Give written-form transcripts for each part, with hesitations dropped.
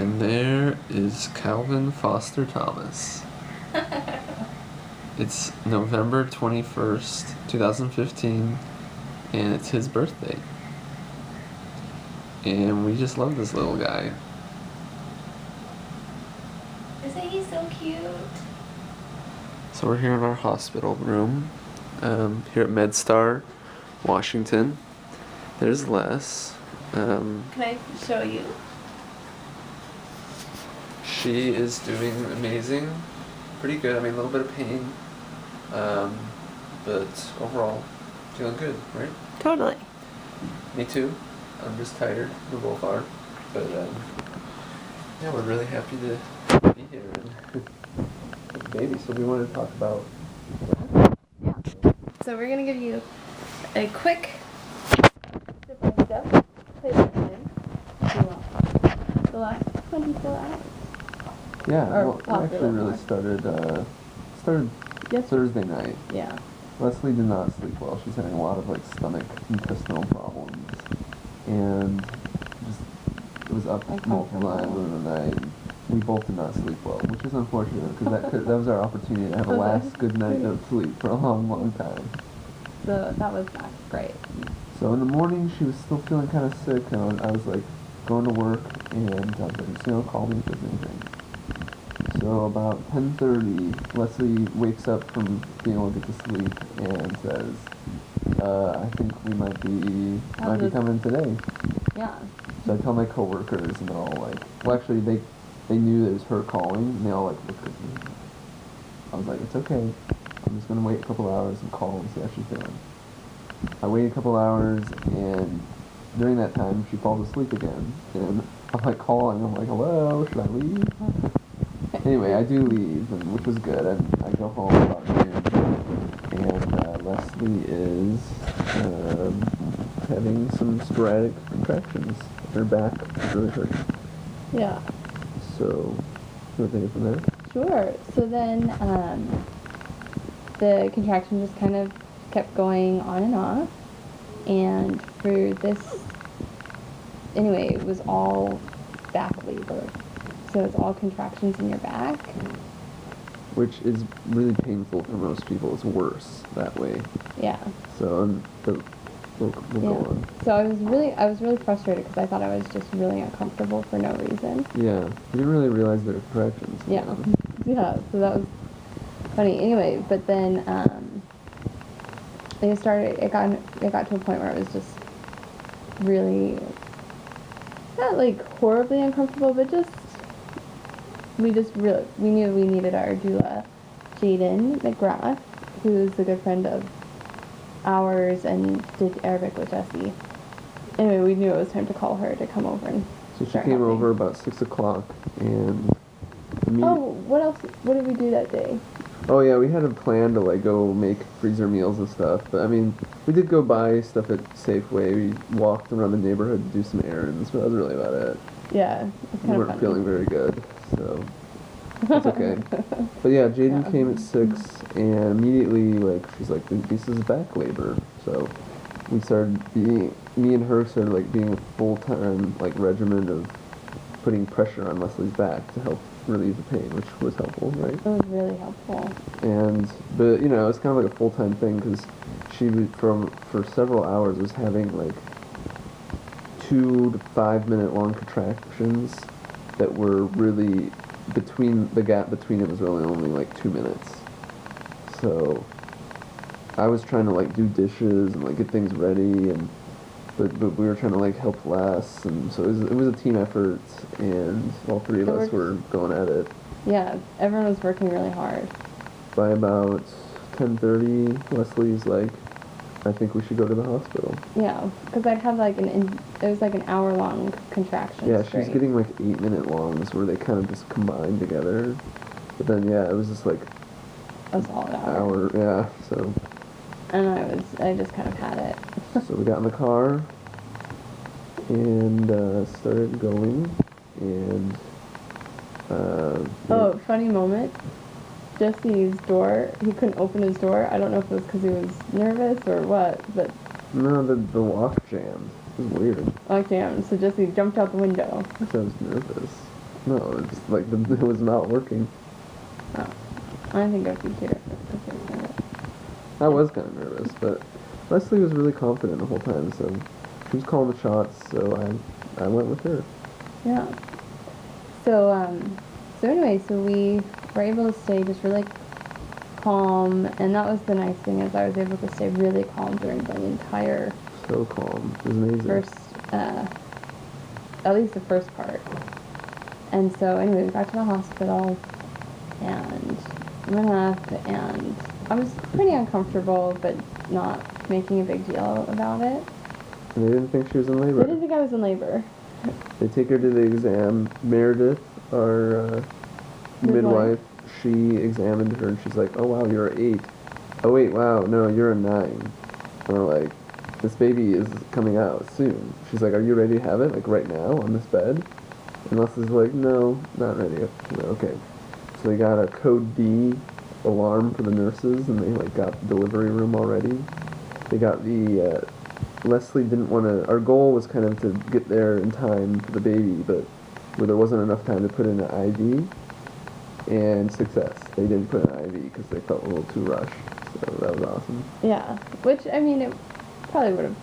And there is Calvin Foster Thomas. It's November 21st, 2015, and it's his birthday. And we just love this little guy. Isn't he so cute? So we're here in our hospital room, here at MedStar, Washington. There's Les. Can I show you? She is doing amazing, pretty good. I mean, a little bit of pain, but overall, feeling good, right? Totally. Me too. I'm just tired. We both are, but yeah, we're really happy to be here. And baby, so we want to talk about. Yeah. So we're gonna give you a quick step-by-step play-by-play throughout the last 24 hours. Yeah, Or well, we actually really started Yes. Thursday night. Yeah. Leslie did not sleep well. She's having a lot of like stomach intestinal problems, and just it was up multiple times in the night. We both did not sleep well, which is unfortunate because that was our opportunity to have a last good night of sleep for a long time. So that was not great. So in the morning she was still feeling kind of sick, and I was like going to work, and I was like, call me if there's anything. So about 10:30, Leslie wakes up from being able to get to sleep and says, I think we might be coming today. Yeah. So I tell my coworkers, and they're all like, well, actually they knew it was her calling, and they all like looked at me. I was like, it's okay. I'm just gonna wait a couple hours and call and see how she's doing. I waited a couple hours, and during that time she falls asleep again, and I'm like calling. I'm like, hello, should I leave? Anyway, I do leave, which was good, and I go home about noon, and Leslie is having some sporadic contractions. Her back is really hurting. Yeah. So, you want to take it from there? Sure. So then the contraction just kind of kept going on and off, and for this, anyway, it was all back labor. So it's all contractions in your back. Which is really painful for most people. It's worse that way. Yeah. So we'll go on. So I was really frustrated because I thought I was just really uncomfortable for no reason. Yeah. You didn't really realize there were contractions. Yeah. Yeah. So that was funny. Anyway, but then it got to a point where it was just really not like horribly uncomfortable, but just we knew we needed our doula, Jaden McGrath, who's a good friend of ours and did Arabic with Jessie. Anyway, we knew it was time to call her to come over and so she came over about 6 o'clock, and what did we do that day? Oh yeah, we had a plan to like go make freezer meals and stuff, but I mean, we did go buy stuff at Safeway. We walked around the neighborhood to do some errands, but that was really about it. Yeah, it's kind we of weren't feeling very good, so that's okay. But yeah, Jaden came at 6, and immediately like she's like, this is back labor. So me and her started like being a full-time like regimen of putting pressure on Leslie's back to help relieve the pain, which was helpful, right? It was really helpful. But it's kind of like a full-time thing because she for several hours was having like 2 to 5 minute long contractions that were really the gap between it was really only like 2 minutes. So I was trying to like do dishes and like get things ready, but we were trying to like help Les, and so it was a team effort, and all three of us were going at it. Yeah, everyone was working really hard. By about 10:30, Leslie's like, I think we should go to the hospital. Yeah, because I'd have like it was like an hour-long contraction. Yeah, she was getting like 8-minute longs where they kind of just combined together. But then, yeah, it was just like a solid hour. Yeah, so. And I just kind of had it. So we got in the car and started going, and funny moment. Jesse's door, he couldn't open his door. I don't know if it was because he was nervous or what, but... No, the lock jammed. It was weird. Lock jammed, so Jesse jumped out the window. I was nervous. No, it's like it was not working. Oh, I think I'd be here if it was it. I was kind of nervous, but Leslie was really confident the whole time, so she was calling the shots, so I went with her. Yeah. So, so anyway, so we were able to stay just really calm, and that was the nice thing is I was able to stay really calm during the entire So calm. It was amazing. first, at least the first part. And so anyway, we got to the hospital, and went up, and I was pretty uncomfortable, but not making a big deal about it. And they didn't think she was in I labor. didn't think I was in labor. They take her to the exam. Meredith, our midwife, she examined her and she's like, "Oh wow, you're an 8. Oh wait, wow, no, you're a 9." And we're like, "This baby is coming out soon." She's like, "Are you ready to have it? Like right now on this bed?" And Leslie's like, "No, not ready." She's like, "Okay." So they got a code D alarm for the nurses, and they like got the delivery room already. They got the Leslie didn't want to. Our goal was kind of to get there in time for the baby, but where there wasn't enough time to put in an IV. And success. They didn't put an IV because they felt a little too rushed. So that was awesome. Yeah, which I mean, it probably would have.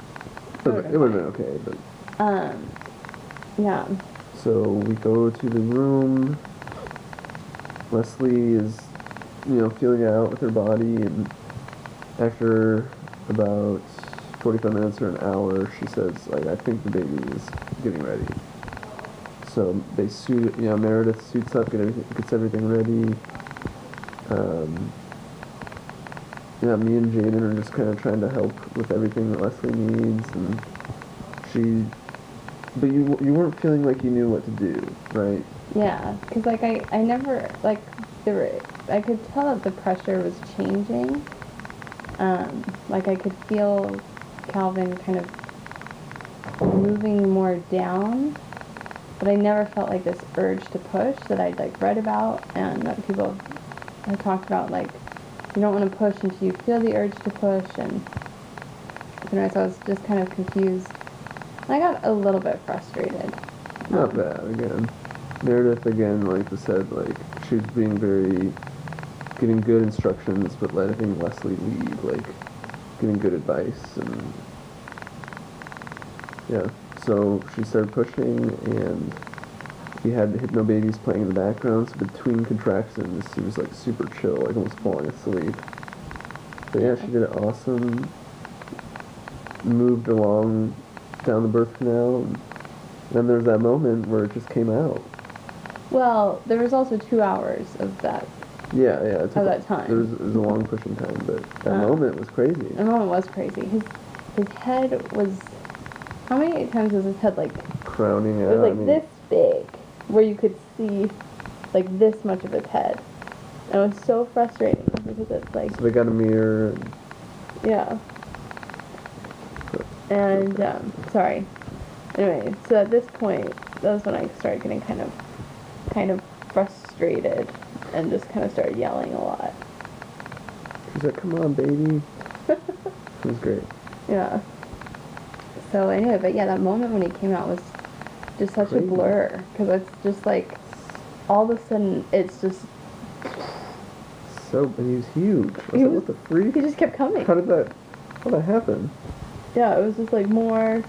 It would have been okay, but Yeah. so we go to the room. Leslie is, feeling it out with her body, and after about 45 minutes or an hour, she says, like, I think the baby is getting ready. So they suit, Meredith suits up, gets everything ready. Yeah, me and Jaden are just kind of trying to help with everything that Leslie needs, and but you weren't feeling like you knew what to do, right? Yeah, because like I never like I could tell that the pressure was changing. Like I could feel Calvin kind of moving more down, but I never felt like this urge to push that I'd like read about and that people have talked about. Like you don't want to push until you feel the urge to push, and anyways, I was just kind of confused. I got a little bit frustrated. Not bad, again. Meredith, again, like I said, like, she was getting good instructions, but letting Leslie lead, like, giving good advice, and, yeah. So she started pushing, and we had the hypnobabies playing in the background, so between contractions, she was, like, super chill, like, almost falling asleep. But yeah, she did it awesome. Moved along down the birth canal, and then there's that moment where it just came out. Well, there was also 2 hours of that. Yeah, it took that time. There was a long pushing time, but that moment was crazy. The moment was crazy. His head was. How many times was his head like? Crowning out. It was like this big, where you could see, like this much of his head. And it was so frustrating because it's like. So they got a mirror. Yeah. And sorry. Anyway, so at this point, that was when I started getting kind of frustrated, and just kind of started yelling a lot. She's like, "Come on, baby." It was great. Yeah. So anyway, but yeah, that moment when he came out was just such Crazy. a blur, because it's just like all of a sudden it's just. And he was huge. I was like, what the freak? He just kept coming. How did that happen? Yeah, it was just like more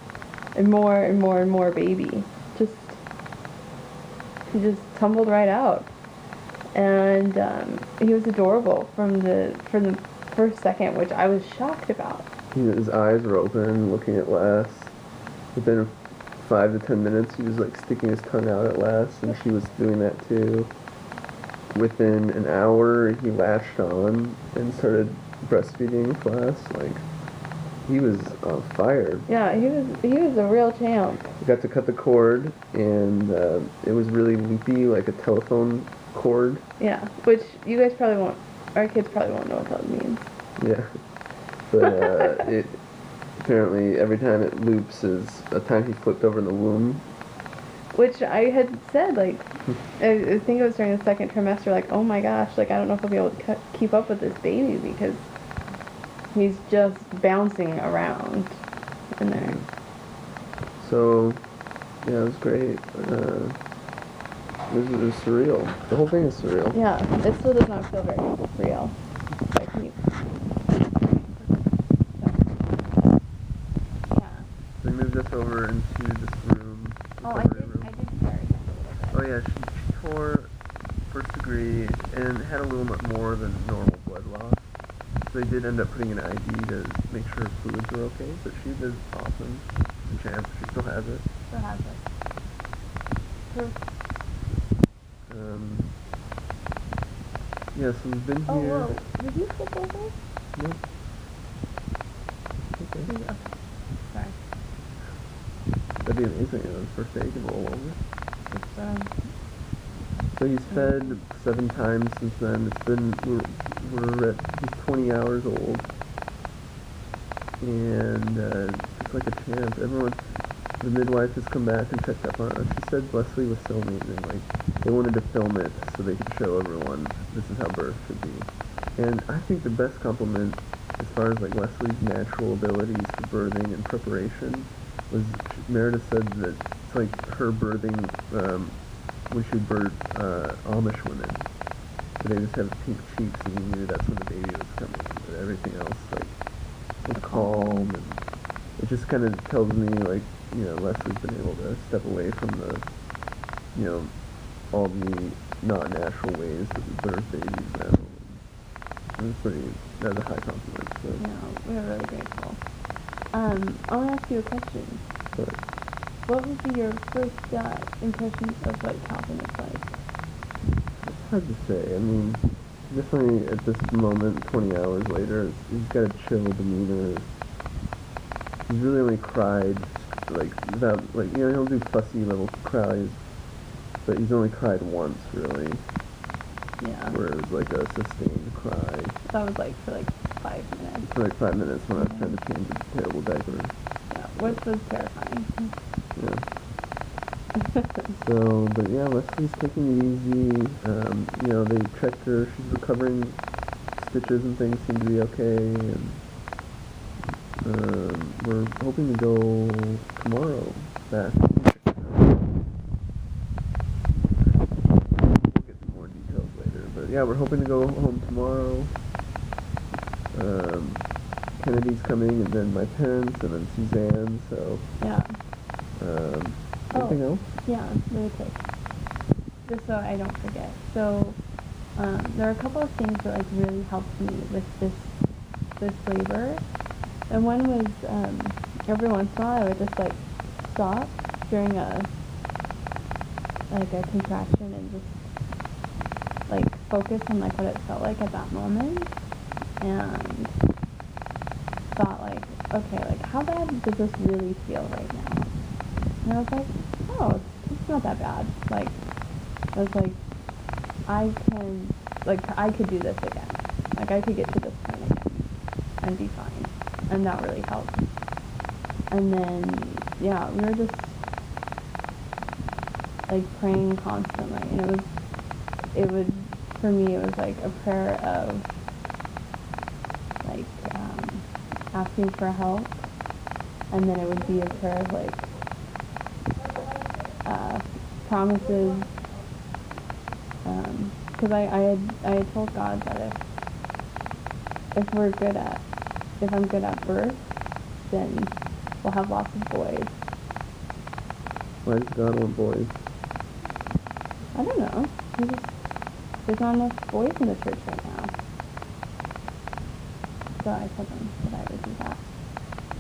and more and more and more baby. He just tumbled right out, and he was adorable from the first second, which I was shocked about. His eyes were open, looking at Les. Within 5 to 10 minutes, he was like sticking his tongue out at Les, and she was doing that too. Within an hour, he latched on and started breastfeeding Les. Like, he was on fire. Yeah, he was a real champ. We got to cut the cord, and it was really loopy, like a telephone cord. Yeah, which you guys probably won't. Our kids probably won't know what that means. Yeah, but it apparently every time it loops is a time he flipped over in the womb. Which I had said, like, I think it was during the second trimester, like, oh my gosh, like, I don't know if I'll be able to keep up with this baby because he's just bouncing around in there. So, yeah, it was great. It was surreal. The whole thing is surreal. Yeah, it still does not feel very real. So can you? Yeah. They moved us over into this room. Oh, I recovery did. room. I did start a Oh little yeah, she tore first degree and had a little bit more than normal blood loss. So they did end up putting an IV to make sure her fluids were okay, but she did awesome. The champ, she still has it. Still has it. Proof. Yeah, so we've been Oh, here. whoa. Did you skip over? No. Okay. Okay. Sorry. That'd be amazing. The first day you can roll over. It's, So he's fed 7 times since then. It's been he's 20 hours old, and just like a champ. The midwife has come back and checked up on us. She said Leslie was so amazing. Like they wanted to film it so they could show everyone this is how birth should be. And I think the best compliment as far as like Leslie's natural abilities for birthing and preparation was Meredith said that it's like her birthing when she would birth Amish women. So they just have pink cheeks and you knew that's when the baby was coming. But everything else like was calm, and it just kind of tells me like, you know, Leslie's been able to step away from the, you know, all the not natural ways that we birth babies now. And that's a high compliment. So. yeah, we're really grateful. I want to ask you a question. But What would be your first impressions of what Calvin is like? it's hard to say. I mean, definitely at this moment, 20 hours later, he's got a chill demeanor. He's really only cried, like, without, like, you know, he'll do fussy little cries, but he's only cried once, really, Yeah. where it was like a sustained cry. That was like for like 5 minutes. For like 5 minutes when I was trying to change a terrible diaper. Yeah, which was terrifying. Yeah. So, but yeah, Leslie's taking it easy. You know, they checked her. She's recovering. Stitches and things seem to be okay. And we're hoping to go tomorrow back. We'll get some more details later. But yeah, we're hoping to go home tomorrow. Kennedy's coming, and then my parents, and then Suzanne. So, Yeah. anything else? Yeah, really quick. Just so I don't forget. So, there are a couple of things that like really helped me with this labor. And one was every once in a while I would just like stop during a contraction and just like focus on like what it felt like at that moment, and thought like, okay, like how bad does this really feel right now? And I was like, oh, it's not that bad. Like, I was like, I could do this again. Like, I could get to this point again and be fine. And that really helped. And then, yeah, we were just, like, praying constantly. And for me, it was like a prayer of, like, asking for help. And then it would be a prayer of, like, promises, because I had told God that if I'm good at birth, then we'll have lots of boys. Why does God want boys? I don't know. There's not enough boys in the church right now. So I told them that I would do that.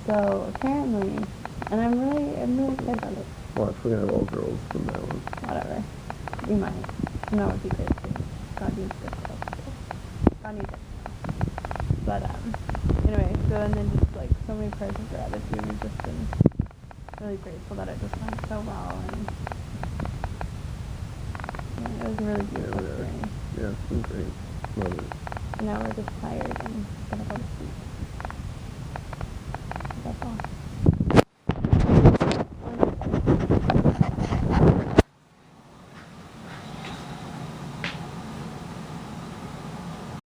So apparently, and I'm really excited about it. Watch, we're gonna have all girls from that one. Whatever. We might. And that would be great too. God needs good stuff too. God needs it. But anyway, so and then just like so many prayers of gratitude. We've just been really grateful that it just went so well, and yeah, it was a really beautiful experience. Yeah, it's been great. Love it. And now we're just tired and gonna go to